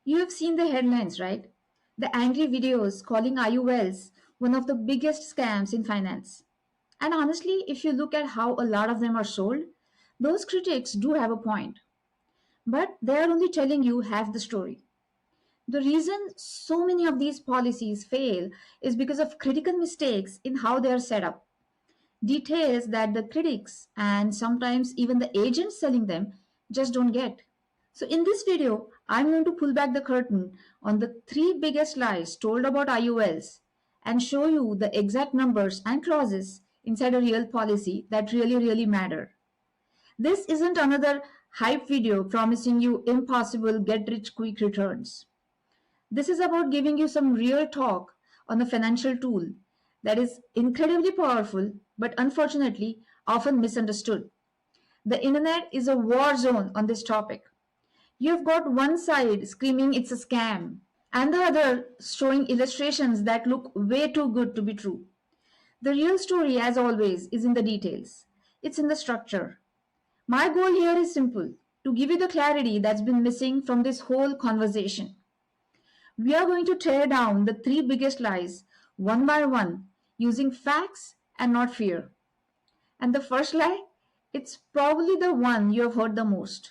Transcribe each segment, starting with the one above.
You have seen the headlines, right? The angry videos calling IULs one of the biggest scams in finance. And honestly, if you look at how a lot of them are sold, those critics do have a point. But they are only telling you half the story. The reason so many of these policies fail is because of critical mistakes in how they are set up. Details that the critics and sometimes even the agents selling them just don't get. So, in this video, I'm going to pull back the curtain on the three biggest lies told about IULs and show you the exact numbers and clauses inside a real policy that really matter. This isn't another hype video promising you impossible get rich quick returns. This is about giving you some real talk on a financial tool that is incredibly powerful but unfortunately often misunderstood. The internet is a war zone on this topic. You've got one side screaming it's a scam, and the other showing illustrations that look way too good to be true. The real story, as always, is in the details. It's in the structure. My goal here is simple to give you the clarity that's been missing from this whole conversation. We are going to tear down the three biggest lies one by one using facts and not fear. And the first lie, it's probably the one you have heard the most.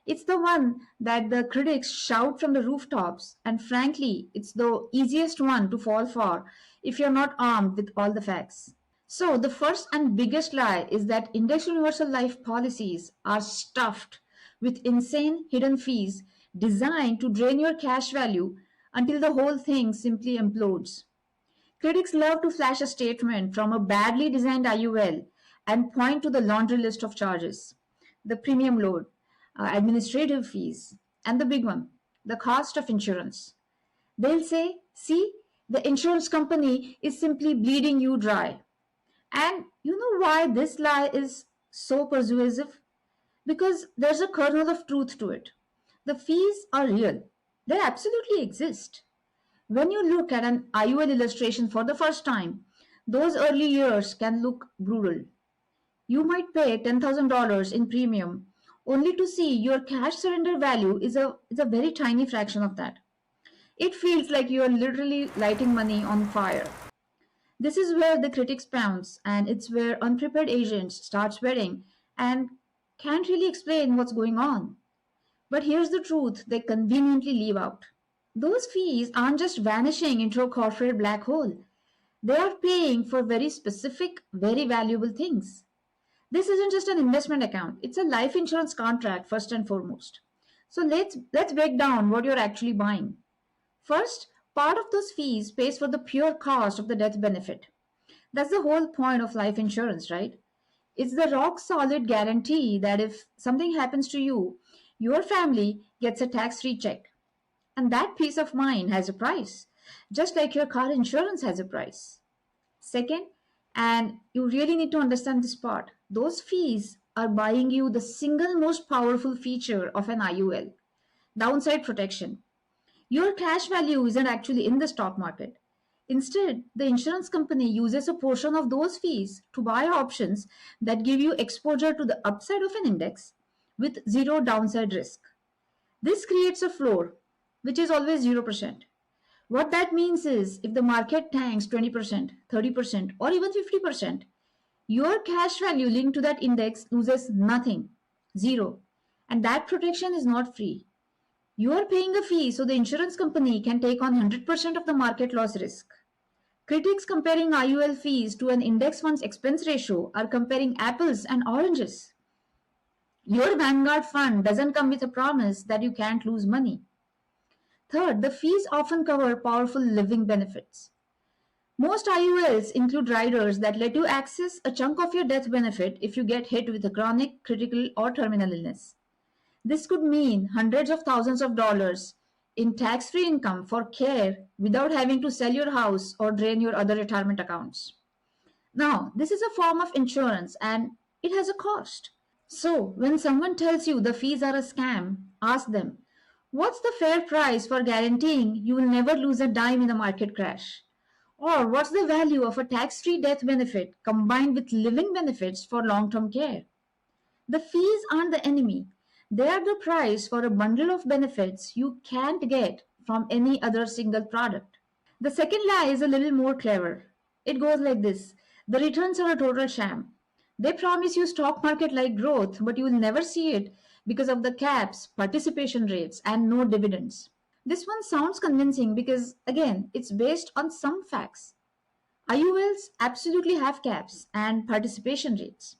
It's the one that the critics shout from the rooftops, and frankly, it's the easiest one to fall for if you're not armed with all the facts. So, the first and biggest lie is that index universal life policies are stuffed with insane hidden fees designed to drain your cash value until the whole thing simply implodes. Critics love to flash a statement from a badly designed IUL and point to the laundry list of charges, the premium load, administrative fees, and the big one, the cost of insurance. They'll say, see, the insurance company is simply bleeding you dry. And you know why this lie is so persuasive? Because there's a kernel of truth to it. The fees are real, they absolutely exist. When you look at an IUL illustration for the first time, those early years can look brutal. You might pay $10,000 in premium only to see your cash surrender value is a very tiny fraction of that. It feels like you are literally lighting money on fire. This is where the critics pounce, and it's where unprepared agents start sweating and can't really explain what's going on. But here's the truth they conveniently leave out. Those fees aren't just vanishing into a corporate black hole. They are paying for very specific, very valuable things. This isn't just an investment account, it's a life insurance contract first and foremost. So let's break down what you're actually buying. First, part of those fees pays for the pure cost of the death benefit. That's the whole point of life insurance, right? It's the rock solid guarantee that if something happens to you, your family gets a tax free check. And that peace of mind has a price, just like your car insurance has a price. Second, and you really need to understand this part, those fees are buying you the single most powerful feature of an IUL, downside protection. Your cash value isn't actually in the stock market. Instead, the insurance company uses a portion of those fees to buy options that give you exposure to the upside of an index with zero downside risk. This creates a floor, which is always 0%. What that means is if the market tanks 20%, 30%, or even 50%, your cash value linked to that index loses nothing, zero. And that protection is not free. You are paying a fee so the insurance company can take on 100% of the market loss risk. Critics comparing IUL fees to an index fund's expense ratio are comparing apples and oranges. Your Vanguard fund doesn't come with a promise that you can't lose money. Third, the fees often cover powerful living benefits. Most IULs include riders that let you access a chunk of your death benefit if you get hit with a chronic, critical, or terminal illness. This could mean hundreds of thousands of dollars in tax free income for care without having to sell your house or drain your other retirement accounts. Now, this is a form of insurance and it has a cost. So, when someone tells you the fees are a scam, ask them, what's the fair price for guaranteeing you will never lose a dime in a market crash? Or what's the value of a tax free death benefit combined with living benefits for long term care? The fees aren't the enemy, They are the price for a bundle of benefits you can't get from any other single product. The second lie is a little more clever. It goes like this: the returns are a total sham. They promise you stock market like growth, but you will never see it because of the caps, participation rates, and no dividends. This one sounds convincing because, again, it's based on some facts. IULs absolutely have caps and participation rates.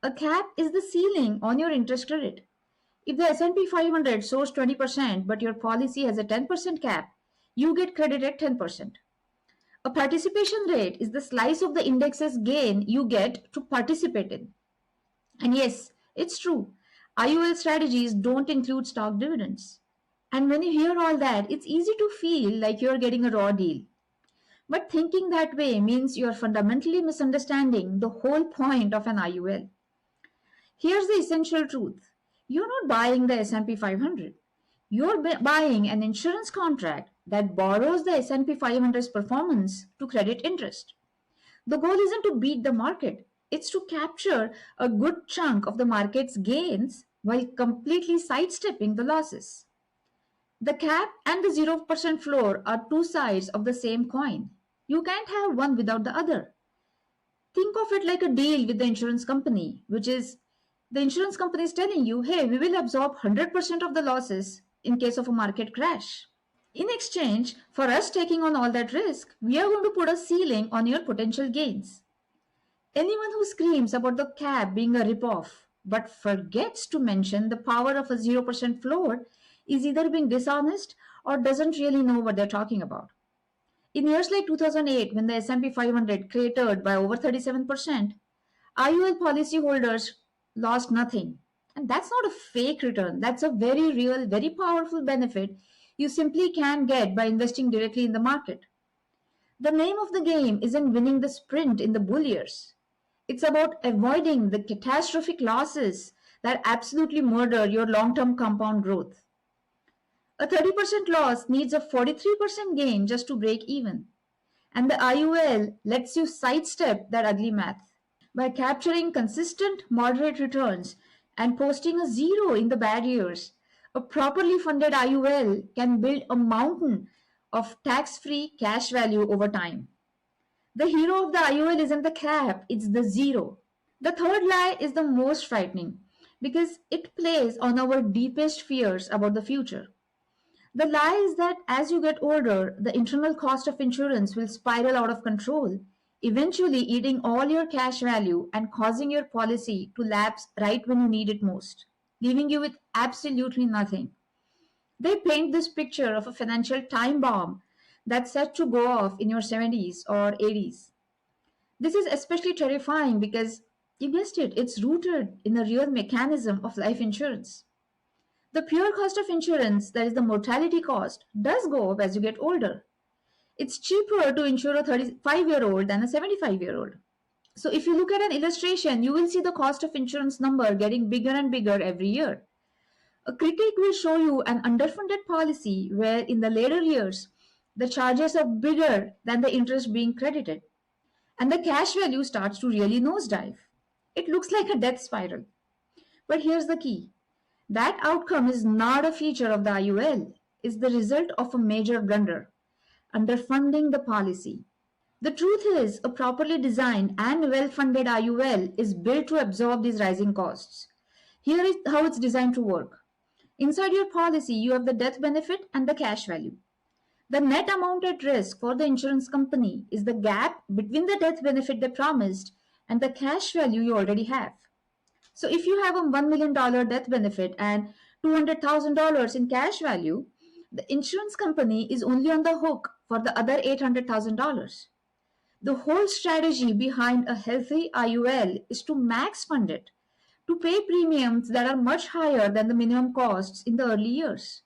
A cap is the ceiling on your interest credit. If the S&P 500 soars 20% but your policy has a 10% cap, you get credit at 10%. A participation rate is the slice of the index's gain you get to participate in. And yes, it's true. IUL strategies don't include stock dividends. And when you hear all that, it's easy to feel like you're getting a raw deal. But thinking that way means you're fundamentally misunderstanding the whole point of an IUL. Here's the essential truth. You're not buying the S&P 500. You're buying an insurance contract that borrows the S&P 500's performance to credit interest. The goal isn't to beat the market, it's to capture a good chunk of the market's gains while completely sidestepping the losses. The cap and the 0% floor are two sides of the same coin. You can't have one without the other. Think of it like a deal with the insurance company, which is the insurance company is telling you, hey, we will absorb 100% of the losses in case of a market crash. In exchange for us taking on all that risk, we are going to put a ceiling on your potential gains. Anyone who screams about the cap being a ripoff but forgets to mention the power of a 0% floor is either being dishonest or doesn't really know what they're talking about. In years like 2008, when the S&P 500 cratered by over 37%, IUL policyholders lost nothing. And that's not a fake return. That's a very real, very powerful benefit you simply can't get by investing directly in the market. The name of the game isn't winning the sprint in the bull years. It's about avoiding the catastrophic losses that absolutely murder your long term compound growth. A 30% loss needs a 43% gain just to break even. And the IUL lets you sidestep that ugly math. By capturing consistent, moderate returns and posting a zero in the bad years, a properly funded IUL can build a mountain of tax free cash value over time. The hero of the IUL isn't the cap, it's the zero. The third lie is the most frightening because it plays on our deepest fears about the future. The lie is that as you get older, the internal cost of insurance will spiral out of control, eventually eating all your cash value and causing your policy to lapse right when you need it most, leaving you with absolutely nothing. They paint this picture of a financial time bomb that's set to go off in your 70s or 80s. This is especially terrifying because, you guessed it, it's rooted in a real mechanism of life insurance. The pure cost of insurance, that is the mortality cost, does go up as you get older. It's cheaper to insure a 35-year-old than a 75-year-old. So if you look at an illustration, you will see the cost of insurance number getting bigger and bigger every year. A critic will show you an underfunded policy where in the later years, the charges are bigger than the interest being credited, and the cash value starts to really nosedive. It looks like a death spiral. But here's the key: that outcome is not a feature of the IUL, it's the result of a major blunder: underfunding the policy. The truth is, a properly designed and well funded IUL is built to absorb these rising costs. Here is how it's designed to work. Inside your policy, you have the death benefit and the cash value. The net amount at risk for the insurance company is the gap between the death benefit they promised and the cash value you already have. So if you have a $1 million death benefit and $200,000 in cash value, the insurance company is only on the hook for the other $800,000. The whole strategy behind a healthy IUL is to max fund it, to pay premiums that are much higher than the minimum costs in the early years.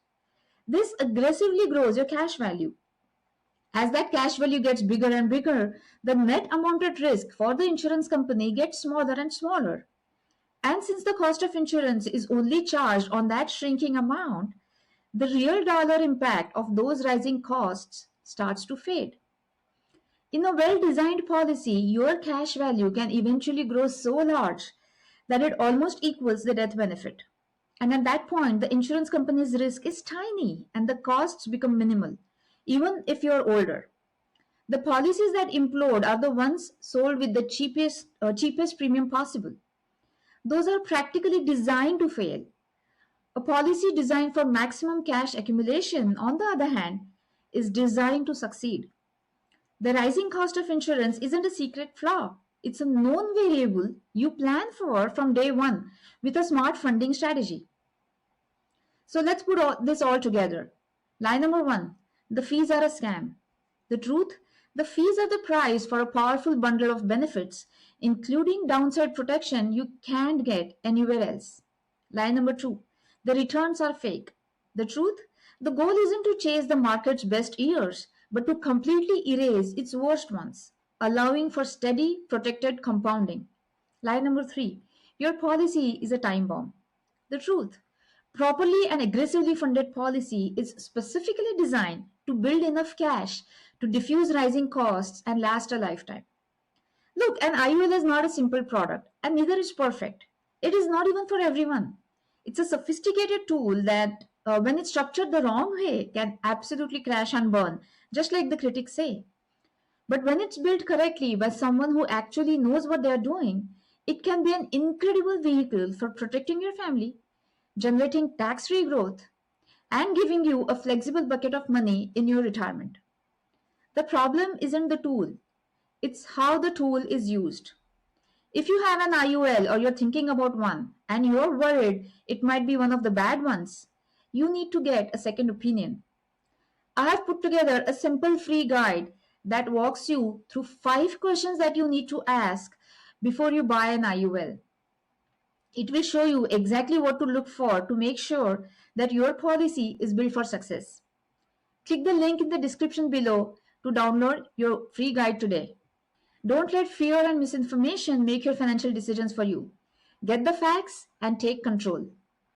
This aggressively grows your cash value. As that cash value gets bigger and bigger, the net amount at risk for the insurance company gets smaller and smaller. And since the cost of insurance is only charged on that shrinking amount, the real dollar impact of those rising costs starts to fade. In a well designed policy, your cash value can eventually grow so large that it almost equals the death benefit. And at that point, the insurance company's risk is tiny and the costs become minimal, even if you're older. The policies that implode are the ones sold with the cheapest premium possible. Those are practically designed to fail. A policy designed for maximum cash accumulation, on the other hand, is designed to succeed. The rising cost of insurance isn't a secret flaw. It's a known variable you plan for from day one with a smart funding strategy. So let's put this all together. Line number one, the fees are a scam. The truth, the fees are the price for a powerful bundle of benefits, including downside protection you can't get anywhere else. Line number two, the returns are fake. The truth, the goal isn't to chase the market's best years, but to completely erase its worst ones, allowing for steady, protected compounding. Line number three, your policy is a time bomb. The truth, properly and aggressively funded policy is specifically designed to build enough cash to diffuse rising costs and last a lifetime. Look, an IUL is not a simple product and neither is perfect. It is not even for everyone. It's a sophisticated tool that, when it's structured the wrong way, can absolutely crash and burn, just like the critics say. But when it's built correctly by someone who actually knows what they're doing, it can be an incredible vehicle for protecting your family, generating tax free growth, and giving you a flexible bucket of money in your retirement. The problem isn't the tool, it's how the tool is used. If you have an IUL or you're thinking about one and you're worried it might be one of the bad ones, you need to get a second opinion. I have put together a simple free guide that walks you through 5 questions that you need to ask before you buy an IUL. It will show you exactly what to look for to make sure that your policy is built for success. Click the link in the description below to download your free guide today. Don't let fear and misinformation make your financial decisions for you. Get the facts and take control.